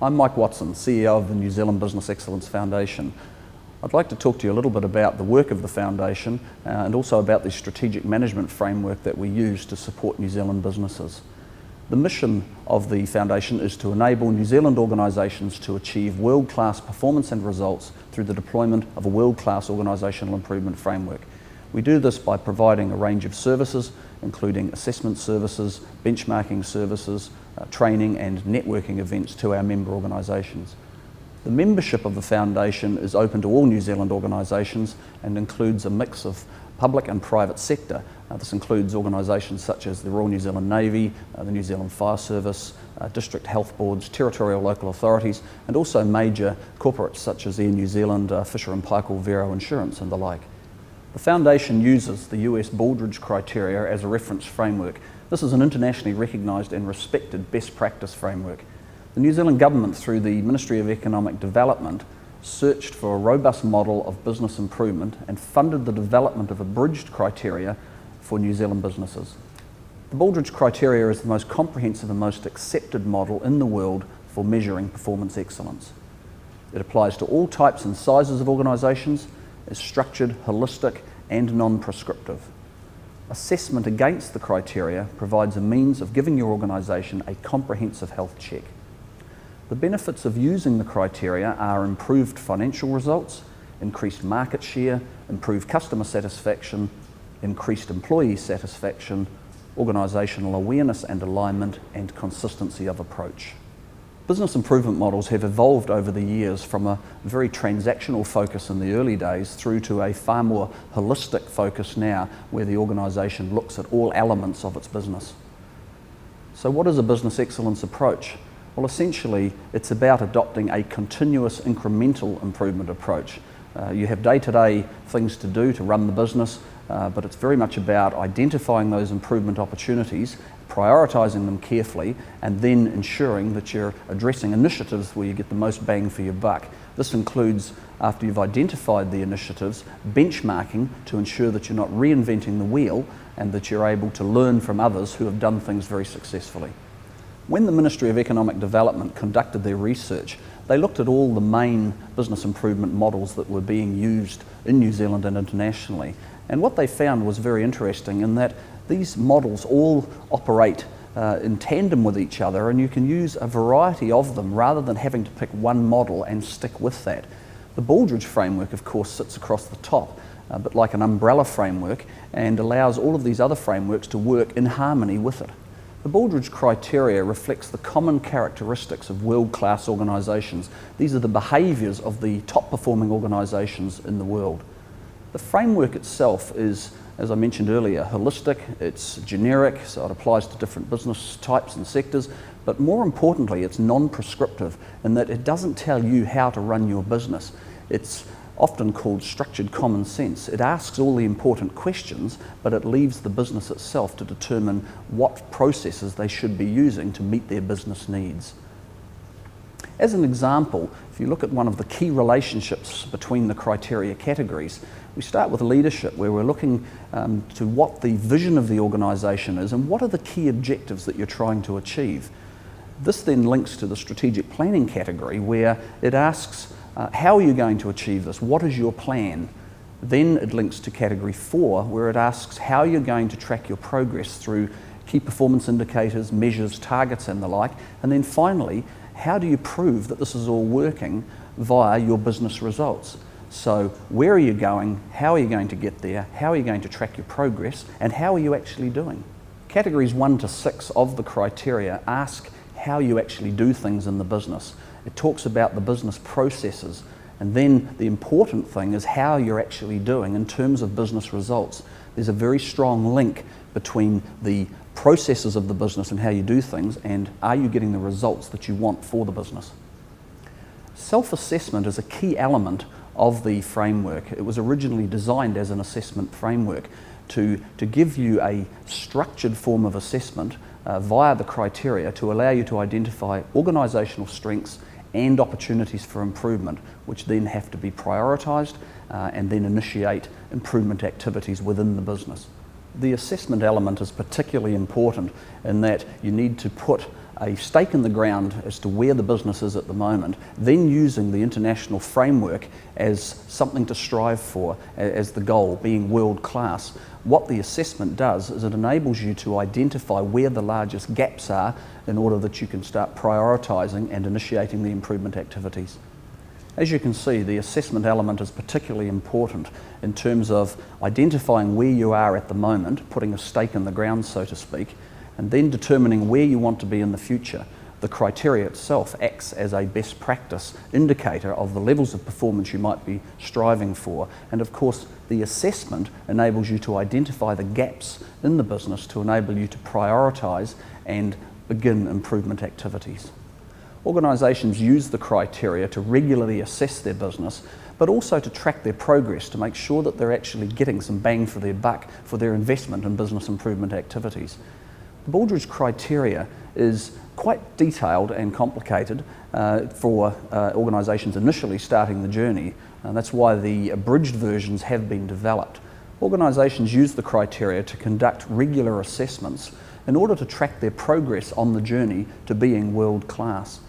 I'm Mike Watson, CEO of the New Zealand Business Excellence Foundation. I'd like to talk to you a little bit about the work of the Foundation and also about the strategic management framework that we use to support New Zealand businesses. The mission of the Foundation is to enable New Zealand organisations to achieve world-class performance and results through the deployment of a world-class organisational improvement framework. We do this by providing a range of services, including assessment services, benchmarking services, training and networking events to our member organisations. The membership of the Foundation is open to all New Zealand organisations and includes a mix of public and private sector. This includes organisations such as the Royal New Zealand Navy, the New Zealand Fire Service, district health boards, territorial local authorities, and also major corporates such as Air New Zealand, Fisher & Paykel, Vero Insurance and the like. The Foundation uses the US Baldrige criteria as a reference framework. This is an internationally recognised and respected best practice framework. The New Zealand Government, through the Ministry of Economic Development, searched for a robust model of business improvement and funded the development of abridged criteria for New Zealand businesses. The Baldrige criteria is the most comprehensive and most accepted model in the world for measuring performance excellence. It applies to all types and sizes of organisations, is structured, holistic and non-prescriptive. Assessment against the criteria provides a means of giving your organisation a comprehensive health check. The benefits of using the criteria are improved financial results, increased market share, improved customer satisfaction, increased employee satisfaction, organisational awareness and alignment, and consistency of approach. Business improvement models have evolved over the years from a very transactional focus in the early days through to a far more holistic focus now, where the organisation looks at all elements of its business. So what is a business excellence approach? Well, essentially it's about adopting a continuous incremental improvement approach. You have day-to-day things to do to run the business, but it's very much about identifying those improvement opportunities, prioritising them carefully, and then ensuring that you're addressing initiatives where you get the most bang for your buck. This includes, after you've identified the initiatives, benchmarking to ensure that you're not reinventing the wheel and that you're able to learn from others who have done things very successfully. When the Ministry of Economic Development conducted their research, they looked at all the main business improvement models that were being used in New Zealand and internationally. And what they found was very interesting in that these models all operate in tandem with each other, and you can use a variety of them rather than having to pick one model and stick with that. The Baldrige framework, of course, sits across the top, but like an umbrella framework, and allows all of these other frameworks to work in harmony with it. The Baldrige criteria reflects the common characteristics of world-class organisations. These are the behaviours of the top performing organisations in the world. The framework itself is, as I mentioned earlier, holistic, it's generic, so it applies to different business types and sectors, but more importantly, it's non-prescriptive in that it doesn't tell you how to run your business. It's often called structured common sense. It asks all the important questions, but it leaves the business itself to determine what processes they should be using to meet their business needs. As an example, if you look at one of the key relationships between the criteria categories, we start with leadership, where we're looking to what the vision of the organisation is and what are the key objectives that you're trying to achieve. This then links to the strategic planning category, where it asks how are you going to achieve this? What is your plan? Then it links to category 4, where it asks how you're going to track your progress through key performance indicators, measures, targets and the like. And then finally, how do you prove that this is all working via your business results? So where are you going? How are you going to get there? How are you going to track your progress? And how are you actually doing? Categories 1 to 6 of the criteria ask how you actually do things in the business. It talks about the business processes, and then the important thing is how you're actually doing in terms of business results. There's a very strong link between the processes of the business and how you do things, and are you getting the results that you want for the business. Self-assessment is a key element of the framework. It was originally designed as an assessment framework to give you a structured form of assessment via the criteria to allow you to identify organisational strengths and opportunities for improvement, which then have to be prioritised and then initiate improvement activities within the business. The assessment element is particularly important in that you need to put a stake in the ground as to where the business is at the moment, then using the international framework as something to strive for, as the goal, being world class. What the assessment does is it enables you to identify where the largest gaps are in order that you can start prioritising and initiating the improvement activities. As you can see, the assessment element is particularly important in terms of identifying where you are at the moment, putting a stake in the ground, so to speak, and then determining where you want to be in the future. The criteria itself acts as a best practice indicator of the levels of performance you might be striving for. And of course, the assessment enables you to identify the gaps in the business to enable you to prioritise and begin improvement activities. Organisations use the criteria to regularly assess their business, but also to track their progress to make sure that they're actually getting some bang for their buck for their investment in business improvement activities. The Baldrige criteria is quite detailed and complicated for organisations initially starting the journey, and that's why the abridged versions have been developed. Organisations use the criteria to conduct regular assessments in order to track their progress on the journey to being world class.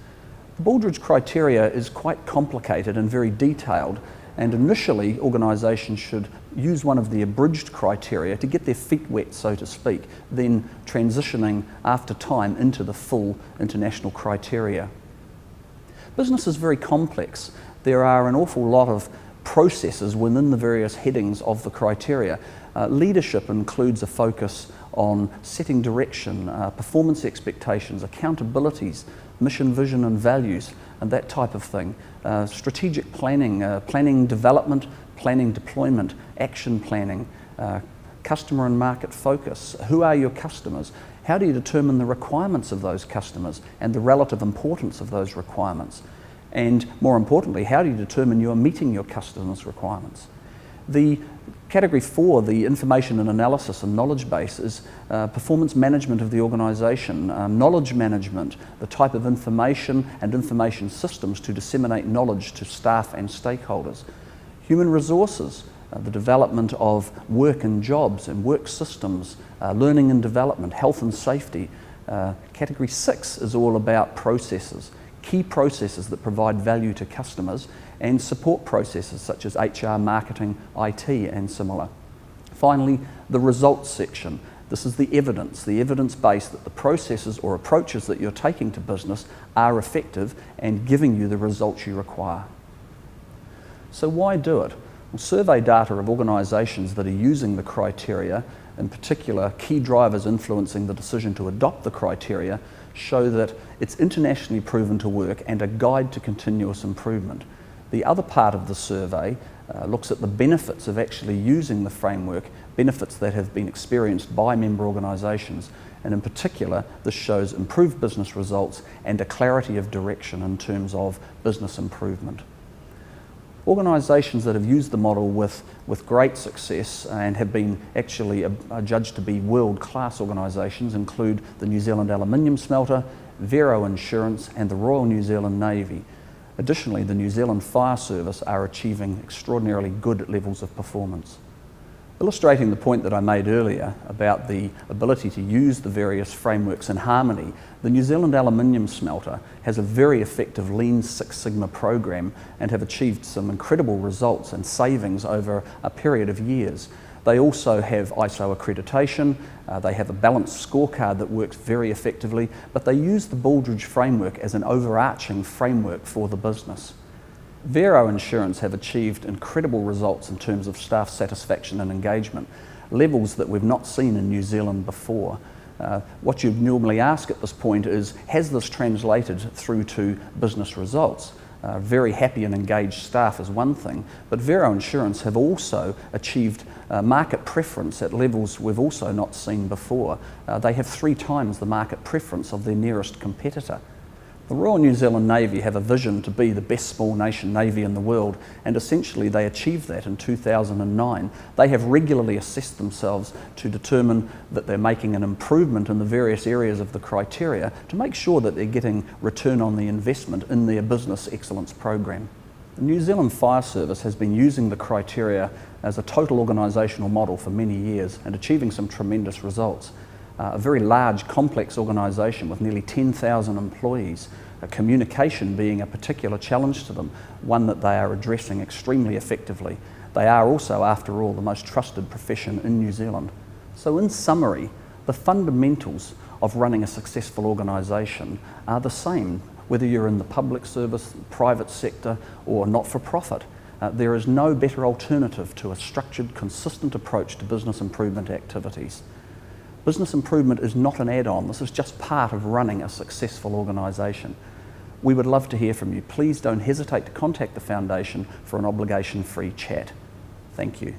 The Baldrige criteria is quite complicated and very detailed, and initially organisations should use one of the abridged criteria to get their feet wet, so to speak, then transitioning after time into the full international criteria. Business is very complex. There are an awful lot of processes within the various headings of the criteria. Leadership includes a focus on setting direction, performance expectations, accountabilities, mission, vision and values, and that type of thing. Strategic planning, planning development, planning deployment, action planning, customer and market focus. Who are your customers? How do you determine the requirements of those customers and the relative importance of those requirements? And more importantly, how do you determine you are meeting your customers' requirements? The Category 4, the information and analysis and knowledge base, is performance management of the organisation, knowledge management, the type of information and information systems to disseminate knowledge to staff and stakeholders. Human resources, the development of work and jobs and work systems, learning and development, health and safety. Category 6 is all about processes, key processes that provide value to customers, and support processes such as HR, marketing, IT and similar. Finally, the results section. This is the evidence base that the processes or approaches that you're taking to business are effective and giving you the results you require. So why do it? Well, survey data of organisations that are using the criteria, in particular key drivers influencing the decision to adopt the criteria, show that it's internationally proven to work and a guide to continuous improvement. The other part of the survey looks at the benefits of actually using the framework, benefits that have been experienced by member organisations, and in particular this shows improved business results and a clarity of direction in terms of business improvement. Organisations that have used the model with great success and have been actually judged to be world-class organisations include the New Zealand Aluminium Smelter, Vero Insurance and the Royal New Zealand Navy. Additionally, the New Zealand Fire Service are achieving extraordinarily good levels of performance. Illustrating the point that I made earlier about the ability to use the various frameworks in harmony, the New Zealand Aluminium Smelter has a very effective Lean Six Sigma program and have achieved some incredible results and savings over a period of years. They also have ISO accreditation, they have a balanced scorecard that works very effectively, but they use the Baldrige framework as an overarching framework for the business. Vero Insurance have achieved incredible results in terms of staff satisfaction and engagement, levels that we've not seen in New Zealand before. What you'd normally ask at this point is, has this translated through to business results? Very happy and engaged staff is one thing, but Vero Insurance have also achieved market preference at levels we've also not seen before. They have 3 times the market preference of their nearest competitor. The Royal New Zealand Navy have a vision to be the best small nation navy in the world, and essentially they achieved that in 2009. They have regularly assessed themselves to determine that they're making an improvement in the various areas of the criteria to make sure that they're getting return on the investment in their business excellence program. The New Zealand Fire Service has been using the criteria as a total organisational model for many years and achieving some tremendous results. a very large, complex organisation with nearly 10,000 employees, communication being a particular challenge to them, one that they are addressing extremely effectively. They are also, after all, the most trusted profession in New Zealand. So in summary, the fundamentals of running a successful organisation are the same, whether you're in the public service, private sector or not-for-profit. There is no better alternative to a structured, consistent approach to business improvement activities. Business improvement is not an add-on, this is just part of running a successful organisation. We would love to hear from you. Please don't hesitate to contact the Foundation for an obligation-free chat. Thank you.